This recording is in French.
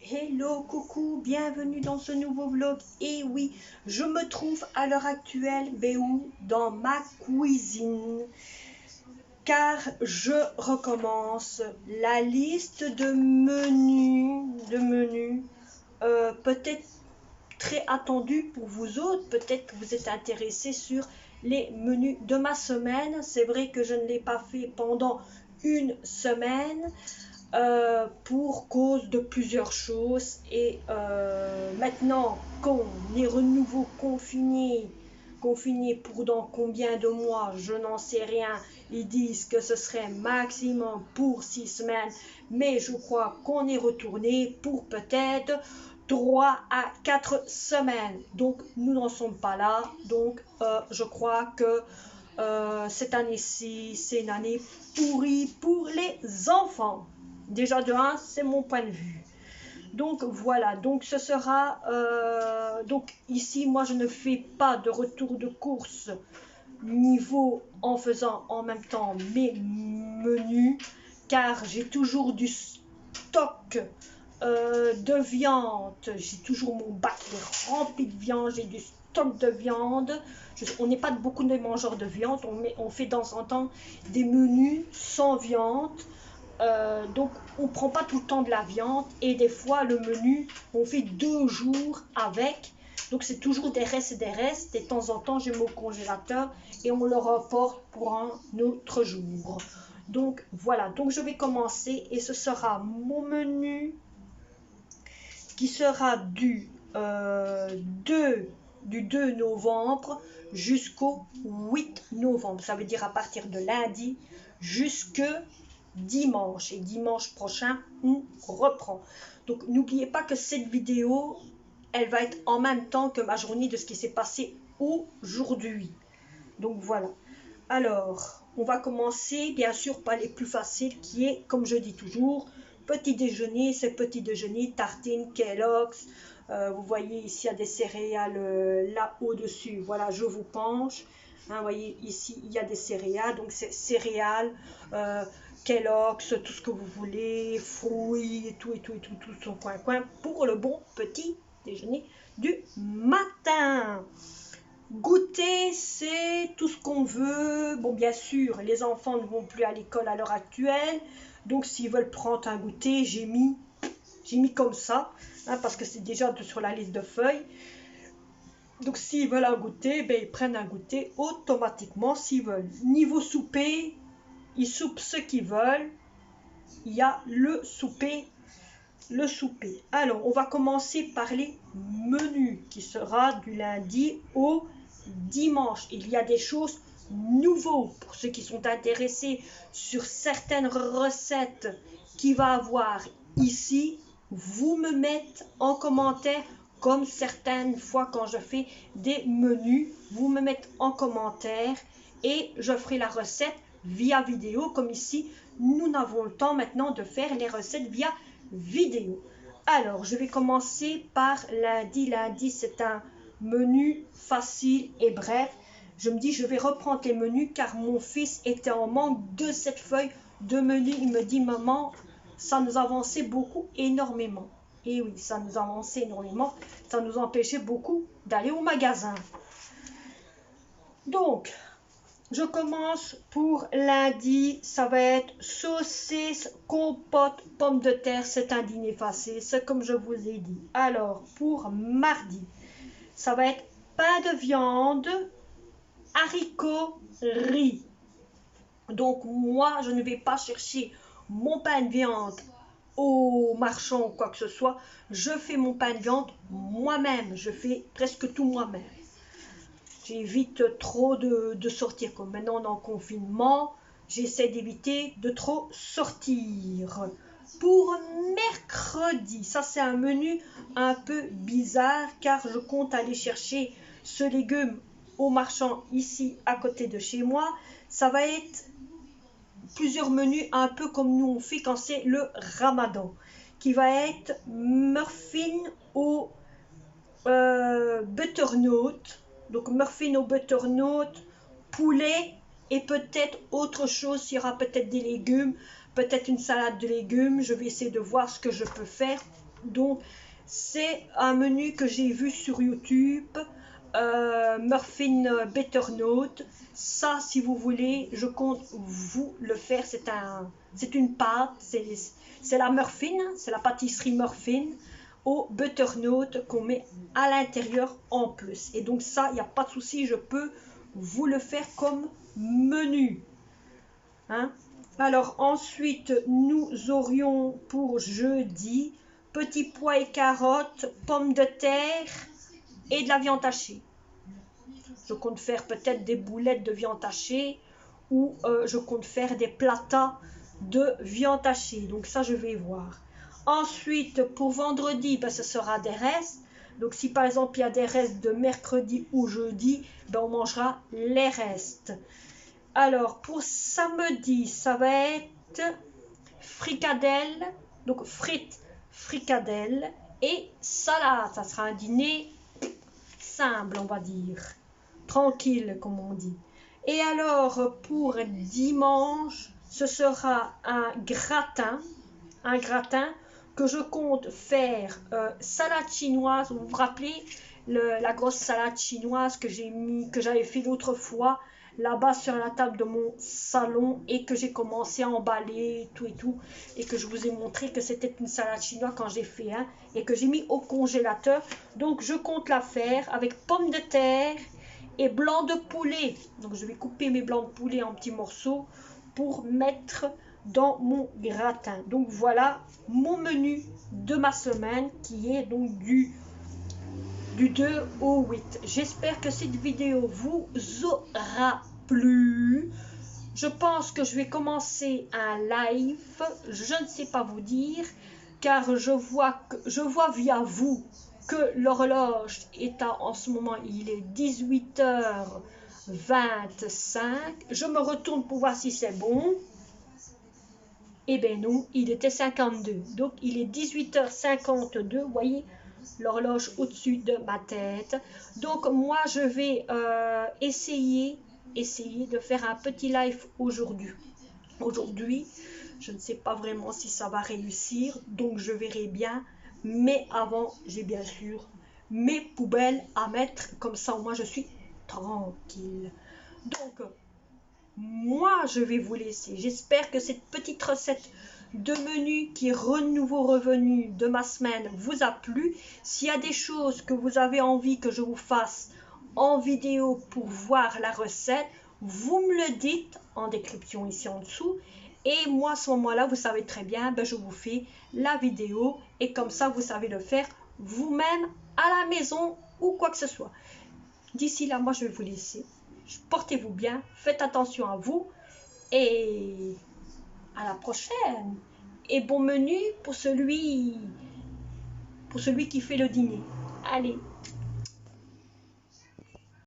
Hello, coucou, bienvenue dans ce nouveau vlog. Et oui, je me trouve à l'heure actuelle, dans ma cuisine, car je recommence la liste de menus, peut-être très attendue pour vous autres. Peut-être que vous êtes intéressés sur les menus de ma semaine. C'est vrai que je ne l'ai pas fait pendant une semaine. Pour cause de plusieurs choses et maintenant qu'on est de nouveau confiné pour dans combien de mois, je n'en sais rien. Ils disent que ce serait maximum pour 6 semaines, mais je crois qu'on est retourné pour peut-être 3 à 4 semaines. Donc nous n'en sommes pas là. Donc je crois que cette année-ci, c'est une année pourrie pour les enfants. Déjà de 1, c'est mon point de vue. Donc voilà, donc ce sera... donc ici, moi, je ne fais pas de retour de course niveau en faisant en même temps mes menus, car j'ai toujours du stock de viande. J'ai toujours mon bac rempli de viande, j'ai du stock de viande. On n'est pas beaucoup de mangeurs de viande, on fait de temps en temps des menus sans viande. Donc on prend pas tout le temps de la viande et des fois le menu on fait 2 jours avec, donc c'est toujours des restes et des restes, et de temps en temps j'ai mon congélateur et on le reporte pour un autre jour. Donc voilà, donc je vais commencer et ce sera mon menu qui sera du 2 novembre jusqu'au 8 novembre, ça veut dire à partir de lundi jusque dimanche, et dimanche prochain on reprend. Donc n'oubliez pas que cette vidéo elle va être en même temps que ma journée de ce qui s'est passé aujourd'hui. Donc voilà, alors on va commencer bien sûr par les plus faciles, qui est, comme je dis toujours, petit déjeuner. C'est petit déjeuner, tartine Kellogg's. Vous voyez ici il y a des céréales là au dessus, voilà, je vous penche. Hein, vous voyez ici il y a des céréales, donc c'est céréales Kellogg's, tout ce que vous voulez, fruits, tout son coin pour le bon petit déjeuner du matin. Goûter, c'est tout ce qu'on veut. Bon, bien sûr, les enfants ne vont plus à l'école à l'heure actuelle, donc s'ils veulent prendre un goûter, j'ai mis comme ça, hein, parce que c'est déjà sur la liste de feuilles. Donc s'ils veulent un goûter, ben, ils prennent un goûter automatiquement s'ils veulent. Niveau souper, ils soupent ce qu'ils veulent. Il y a le souper. Alors, on va commencer par les menus, qui sera du lundi au dimanche. Il y a des choses nouvelles pour ceux qui sont intéressés sur certaines recettes qu'il va avoir ici. Vous me mettez en commentaire, comme certaines fois quand je fais des menus, vous me mettez en commentaire et je ferai la recette via vidéo. Comme ici, nous n'avons le temps maintenant de faire les recettes via vidéo. Alors, je vais commencer par lundi. Lundi, c'est un menu facile et bref. Je me dis, je vais reprendre les menus car mon fils était en manque de cette feuille de menu. Il me dit, maman, ça nous avançait beaucoup, énormément. Et oui, ça nous avançait énormément. Ça nous empêchait beaucoup d'aller au magasin. Donc, je commence pour lundi, ça va être saucisse, compote, pommes de terre, c'est un dîner facile, c'est comme je vous ai dit. Alors, pour mardi, ça va être pain de viande, haricots, riz. Donc, moi, je ne vais pas chercher mon pain de viande au marchand ou quoi que ce soit. Je fais mon pain de viande moi-même, je fais presque tout moi-même. J'évite trop de sortir. Comme maintenant on est en confinement, j'essaie d'éviter de trop sortir. Pour mercredi, ça c'est un menu un peu bizarre car je compte aller chercher ce légume au marchand ici à côté de chez moi. Ça va être plusieurs menus un peu comme nous on fait quand c'est le ramadan, qui va être muffin au butternut. Donc muffin au butternut, poulet et peut-être autre chose. Il y aura peut-être des légumes, peut-être une salade de légumes. Je vais essayer de voir ce que je peux faire Donc, c'est un menu que j'ai vu sur YouTube, Muffin Butternut. Ça, si vous voulez, je compte vous le faire. C'est une pâte, c'est la muffin, c'est la pâtisserie muffin au butternut qu'on met à l'intérieur en plus. Et donc ça, il n'y a pas de souci, je peux vous le faire comme menu. Hein? Alors ensuite, nous aurions pour jeudi petits pois et carottes, pommes de terre et de la viande hachée. Je compte faire peut-être des boulettes de viande hachée ou je compte faire des platas de viande hachée. Donc ça, je vais voir. Ensuite, pour vendredi, ben, ce sera des restes. Donc si par exemple il y a des restes de mercredi ou jeudi, ben, on mangera les restes. Alors pour samedi, ça va être fricadelle, donc frites, fricadelle et salade. Ça sera un dîner simple, on va dire. Tranquille, comme on dit. Et alors pour dimanche, ce sera un gratin que je compte faire salade chinoise. Vous vous rappelez la grosse salade chinoise que j'avais fait l'autre fois là-bas sur la table de mon salon et que j'ai commencé à emballer tout et tout et que je vous ai montré que c'était une salade chinoise quand j'ai fait et que j'ai mis au congélateur. Donc je compte la faire avec pommes de terre et blanc de poulet. Donc je vais couper mes blancs de poulet en petits morceaux pour mettre dans mon gratin. Donc voilà mon menu de ma semaine qui est donc du 2 au 8. J'espère que cette vidéo vous aura plu. Je pense que je vais commencer un live. Je ne sais pas vous dire car je vois via vous que l'horloge est en ce moment, il est 18h25. Je me retourne pour voir si c'est bon. Eh bien non, il était 52. Donc il est 18h52, vous voyez l'horloge au-dessus de ma tête. Donc moi je vais essayer de faire un petit live aujourd'hui. Aujourd'hui, je ne sais pas vraiment si ça va réussir, donc je verrai bien. Mais avant, j'ai bien sûr mes poubelles à mettre, comme ça moi je suis tranquille. Donc moi je vais vous laisser. J'espère que cette petite recette de menu qui est renouveau revenu de ma semaine vous a plu. S'il y a des choses que vous avez envie que je vous fasse en vidéo pour voir la recette, vous me le dites en description ici en dessous. Et moi à ce moment-là, vous savez très bien, ben, je vous fais la vidéo et comme ça vous savez le faire vous-même à la maison ou quoi que ce soit. D'ici là, moi je vais vous laisser. Portez-vous bien, faites attention à vous et à la prochaine. Et bon menu pour celui qui fait le dîner. Allez.